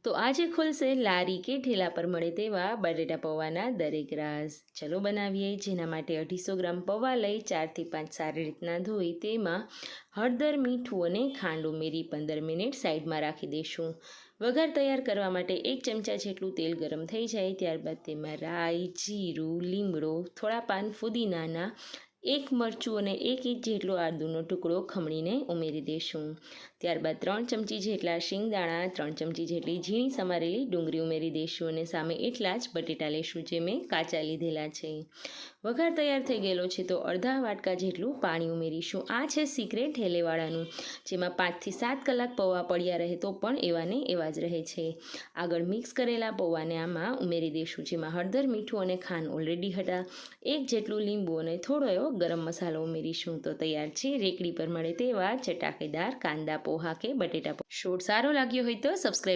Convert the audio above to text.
તો આજે ખુલશે લારી કે ઠેલા પર મળે તેવા બટેટા પૌવાના દરેક રાઝ. ચલો બનાવીએ. જેના માટે 250 ગ્રામ પૌવા લઈ 4 થી 5 સારી રીતના ધોઈ તેમાં હળદર, મીઠું અને ખાંડ ઉમેરી 15 મિનિટ સાઈડમાં રાખી દઈશું. વઘાર તૈયાર કરવા માટે 1 ચમચા જેટલું તેલ ગરમ થઈ જાય ત્યારબાદ તેમાં રાઈ, જીરું, લીમડો, થોડા પાન ફુદીનાના, 1 મરચું અને 1 ઇંચ જેટલો આદુનો ટુકડો ખમણીને ઉમેરી દઈશું. ત્યારબાદ 3 ચમચી જેટલા શિંગદાણા, 3 ચમચી જેટલી ઝીણી સમારેલી ડુંગળી ઉમેરી દઈશું અને સામે એટલા જ બટેટા લઈશું જે મેં કાચા લીધેલા છે. વઘાર તૈયાર થઈ ગયેલો છે તો અડધા વાટકા જેટલું પાણી ઉમેરીશું. આ છે સિક્રેટ હેલેવાળાનું, જેમાં 5 થી 7 કલાક પૌવા પડ્યા રહે તો પણ એવાને એવા જ રહે છે. આગળ મિક્સ કરેલા પૌવાને આમાં ઉમેરી દઈશું, જેમાં હળદર, મીઠું અને ખાંડ ઓલરેડી હતા. 1 જેટલું લીંબુ અને થોડો એવો ગરમ મસાલો ઉમેરીશું. તો તૈયાર છે રેકડી પર મળે તેવા ચટાકેદાર કાંદા પોહા કે બટેટા. શોર્ટ સારો લાગ્યો હોય તો સબસ્ક્રાઈબ